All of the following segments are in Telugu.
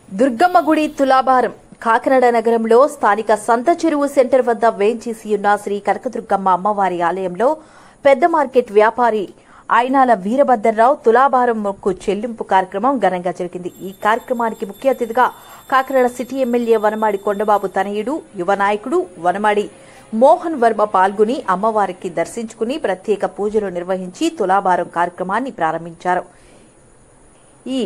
దుర్గమ్మ గుడి తులాభారం కాకినాడ నగరంలో స్థానిక సంత చెరువు సెంటర్ వద్ద వేంచేసి ఉన్న శ్రీ కనకదుర్గమ్మ అమ్మవారి ఆలయంలో పెద్ద మార్కెట్ వ్యాపారి అయినాల వీరభద్రరావు తులాభారం మొక్కు చెల్లింపు కార్యక్రమం ఘనంగా జరిగింది. ఈ కార్యక్రమానికి ముఖ్య అతిథిగా కాకినాడ సిటీ ఎమ్మెల్యే వనమాడి కొండబాబు తనయుడు యువ నాయకుడు వనమాడి మోహన్ వర్మ పాల్గొని అమ్మవారికి దర్శించుకుని ప్రత్యేక పూజలు నిర్వహించి తులాభారం కార్యక్రమాన్ని ప్రారంభించారు. ఈ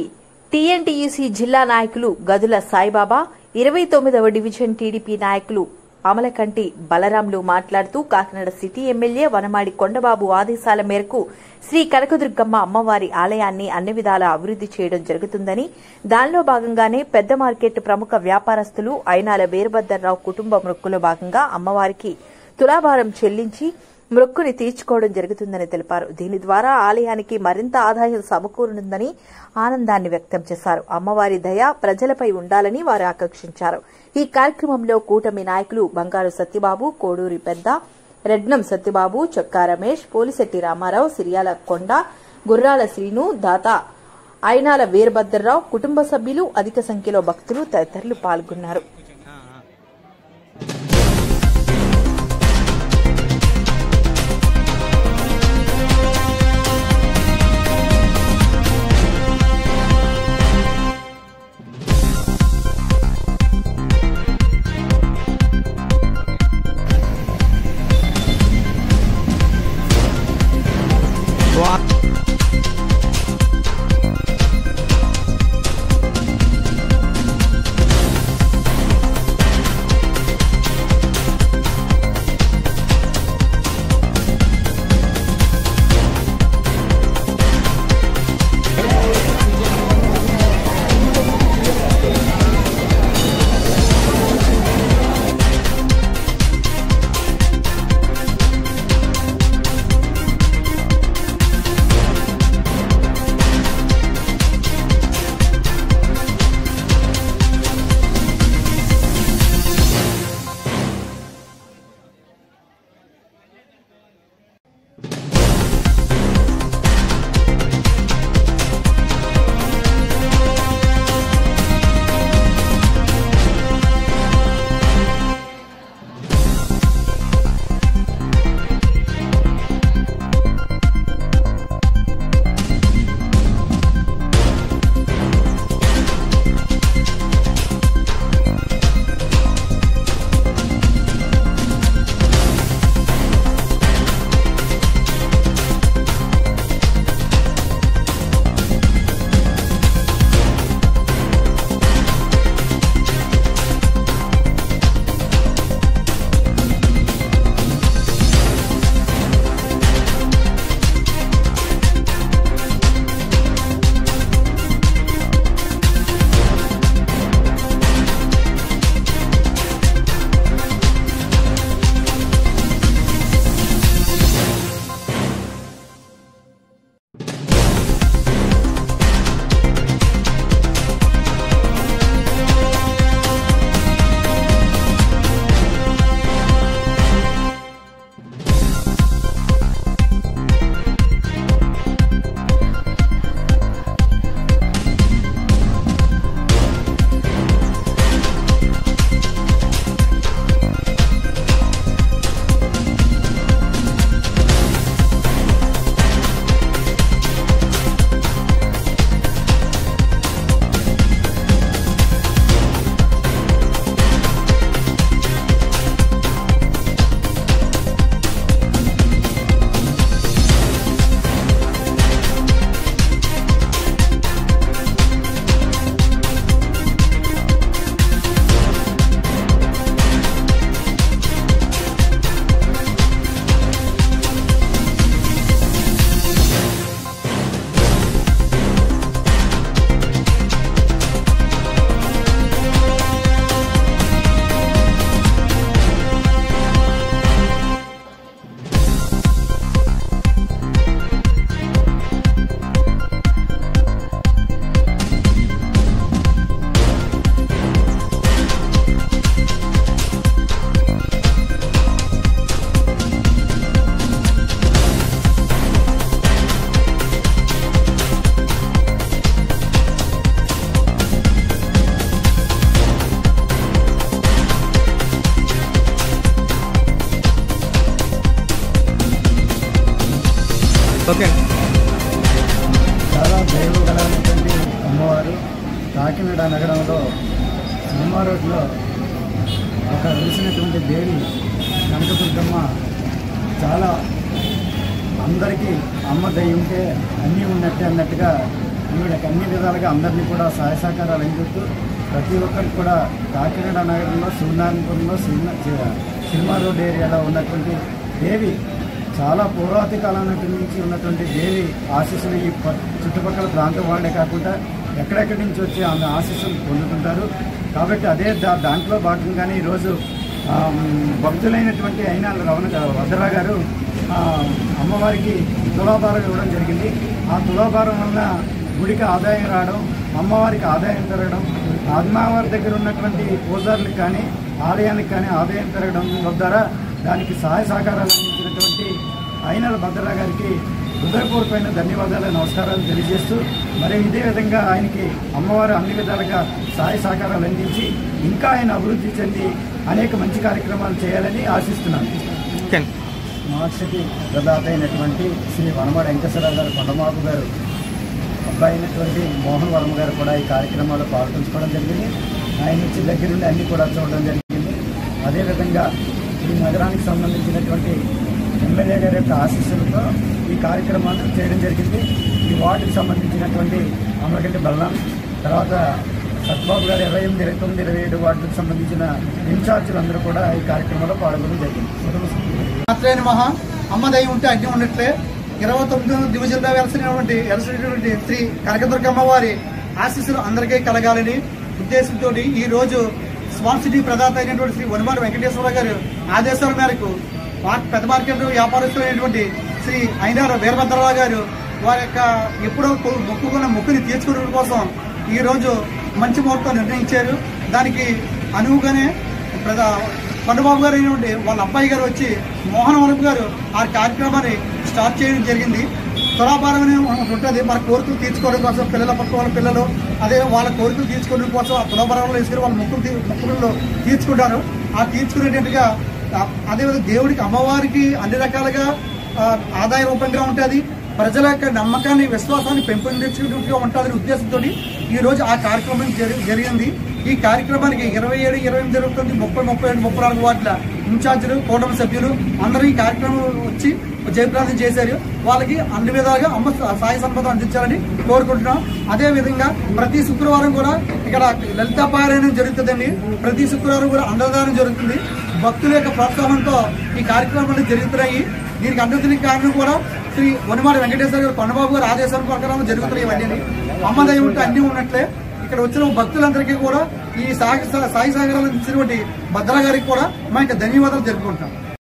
టీఎన్టీయూసీ జిల్లా నాయకులు గదుల సాయిబాబా, 29వ డివిజన్ టీడీపీ నాయకులు అమలకంటి బలరాంలు మాట్లాడుతూ కాకినాడ సిటీ ఎమ్మెల్యే వనమాడి కొండబాబు ఆదేశాల మేరకు శ్రీ కనకదుర్గమ్మ అమ్మవారి ఆలయాన్ని అన్ని విధాలా అభివృద్ది చేయడం జరుగుతుందని, దానిలో భాగంగానే పెద్ద మార్కెట్ ప్రముఖ వ్యాపారస్తులు అయినాల వీరభద్రరావు కుటుంబ మొక్కులో భాగంగా అమ్మవారికి తులాభారం చెల్లించి మొక్కుని తీర్చుకోవడం జరుగుతుందని తెలిపారు. దీని ద్వారా ఆలయానికి మరింత ఆదాయం సమకూరనుందని ఆనందాన్ని వ్యక్తం చేశారు. అమ్మవారి దయ ప్రజలపై ఉండాలని వారు ఆకాంక్షించారు. ఈ కార్యక్రమంలో కూటమి నాయకులు బంగారు సత్యబాబు, కోడూరి పెద్ద, రెడ్నం సత్యబాబు, చొక్కా రమేష్, పోలిశెట్టి రామారావు, సిరియాల కొండ, గుర్రాల శ్రీను, దాత అయినాల వీరభద్రరావు కుటుంబ సభ్యులు, అధిక సంఖ్యలో భక్తులు తదితరులు పాల్గొన్నారు. చాలా దైవగలమైనటువంటి అమ్మవారు కాకినాడ నగరంలో సినిమా రోడ్లో ఒక వెలిసినటువంటి దేవి కనకదుర్గమ్మ చాలా అందరికీ అమ్మ దయ ఉంటే అన్నీ ఉన్నట్టే అన్నట్టుగా ఈవిడకి అన్ని విధాలుగా అందరినీ కూడా సహాయ సహకారాలు అందిస్తూ ప్రతి ఒక్కరికి కూడా కాకినాడ నగరంలో సూర్యనారాయణపురంలో సినిమా రోడ్ ఏరియాలో ఉన్నటువంటి దేవి చాలా పురాతన కాలం నుంచి ఉన్నటువంటి దేవి ఆశీస్సులు ఈ చుట్టుపక్కల ప్రాంతం వాళ్ళే కాకుండా ఎక్కడెక్కడి నుంచి వచ్చి ఆమె ఆశీస్సులు పొందుతుంటారు. కాబట్టి అదే దాంట్లో భాగంగానే ఈరోజు భక్తులైనటువంటి అయినా వద్దరా గారు అమ్మవారికి తులాభారం ఇవ్వడం జరిగింది. ఆ తులాభారం వలన గుడికి ఆదాయం రావడం, అమ్మవారికి ఆదాయం పెరగడం, అమ్మవారి దగ్గర ఉన్నటువంటి పూజారులకు కానీ ఆలయానికి కానీ ఆదాయం పెరగడం ద్వారా దానికి సహాయ సహకారాలు అందించినటువంటి అయినల భద్రరావు గారికి హృదయపూర్వకమైన ధన్యవాదాలు, నమస్కారాలు తెలియజేస్తూ మరి ఇదే విధంగా ఆయనకి అమ్మవారు అన్ని విధాలుగా సహాయ సహకారాలు అందించి ఇంకా ఆయన అభివృద్ధి చెంది అనేక మంచి కార్యక్రమాలు చేయాలని ఆశిస్తున్నాను. మహర్షికి ప్రదాత అయినటువంటి శ్రీ వనమాడ వెంకటేశ్వరరావు గారు కొండమాపు గారు అబ్బాయి అయినటువంటి మోహన్ వర్మ గారు కూడా ఈ కార్యక్రమాల్లో పాల్గొంచుకోవడం జరిగింది. ఆయన నుంచి దగ్గర నుండి అన్నీ కూడా చూడడం జరిగింది. అదేవిధంగా ఈ నగరానికి సంబంధించినటువంటి ఎమ్మెల్యే గారి యొక్క ఆశీస్సులతో ఈ కార్యక్రమాలు చేయడం జరిగింది. ఈ వార్డుకి సంబంధించినటువంటి అమలగడ్డి బల్లాం, తర్వాత సత్బాబు గారు 28, 29, 27 వార్డులకు సంబంధించిన ఇన్ఛార్జీలందరూ కూడా ఈ కార్యక్రమంలో పాల్గొనడం జరిగింది. మహా అమ్మ దయ ఉంటే అగ్ని ఉన్నట్లే 29వ డివిజన్లో వెలసినటువంటి శ్రీ కనకదుర్గమ్మ వారి ఆశీస్సులు అందరికీ కలగాలని ఉద్దేశంతో ఈ రోజు స్మార్ట్ సిటీ ప్రదాత అయినటువంటి శ్రీ వనమాడ వెంకటేశ్వరరావు గారు ఆదేశాల మేరకు పెద్ద మార్కెట్ వ్యాపారస్తులైనటువంటి శ్రీ అయినార వీరభద్రరావు గారు వారి యొక్క ఎప్పుడో మొక్కుకున్న మొక్కుని తీర్చుకోవడం కోసం ఈ రోజు మంచి ముహూర్తం నిర్ణయించారు. దానికి అనువుగానే కొండబాబు గారు అయినటువంటి వాళ్ళ అబ్బాయి గారు వచ్చి మోహన్ వరపు గారు ఆ కార్యక్రమాన్ని స్టార్ట్ చేయడం జరిగింది. తులాభారం ఉంటుంది, మన కోరికలు తీర్చుకోవడం కోసం పిల్లల పక్క వాళ్ళ పిల్లలు అదే వాళ్ళ కోరికలు తీర్చుకోవడం కోసం ఆ తులాభారంలో వేసుకుని వాళ్ళ మొక్కులలో తీర్చుకుంటారు. ఆ తీర్చుకునేటట్టుగా అదేవిధంగా దేవుడికి అమ్మవారికి అన్ని రకాలుగా ఆదాయ రూపంగా ఉంటుంది, ప్రజల యొక్క నమ్మకాన్ని విశ్వాసాన్ని పెంపొందించేట్టుగా ఉంటుందనే ఉద్దేశంతో ఈ రోజు ఆ కార్యక్రమం జరిగింది. ఈ కార్యక్రమానికి 27, 28, 29, 30, 37, 34 వార్డుల ఇన్ఛార్జీలు, కూటమి సభ్యులు అందరూ ఈ కార్యక్రమం వచ్చి జయప్రదం చేశారు. వాళ్ళకి అన్ని విధాలుగా అమ్మ సాయ సంపద అందించాలని కోరుకుంటున్నాం. అదేవిధంగా ప్రతి శుక్రవారం కూడా ఇక్కడ లలితా పారాయణం జరుగుతుందండి. ప్రతి శుక్రవారం కూడా అన్నదానం జరుగుతుంది. భక్తుల యొక్క ప్రోత్సాహంతో ఈ కార్యక్రమాలు జరుగుతున్నాయి. దీనికి అన్నదానికి కారణం కూడా శ్రీ వనమాడ వెంకటేశ్వర గారు కొండబాబు గారు ఆదేశాల ప్రకారం జరుగుతున్నాయి. ఇవన్నీ అమ్మ దయ ఉంటే అన్ని ఉన్నట్లే ఇక్కడ వచ్చిన భక్తులందరికీ కూడా ఈ సాయి సహకారాలు ఇచ్చినటువంటి భద్ర గారికి కూడా మా యొక్క ధన్యవాదాలు జరుపుకుంటున్నాం.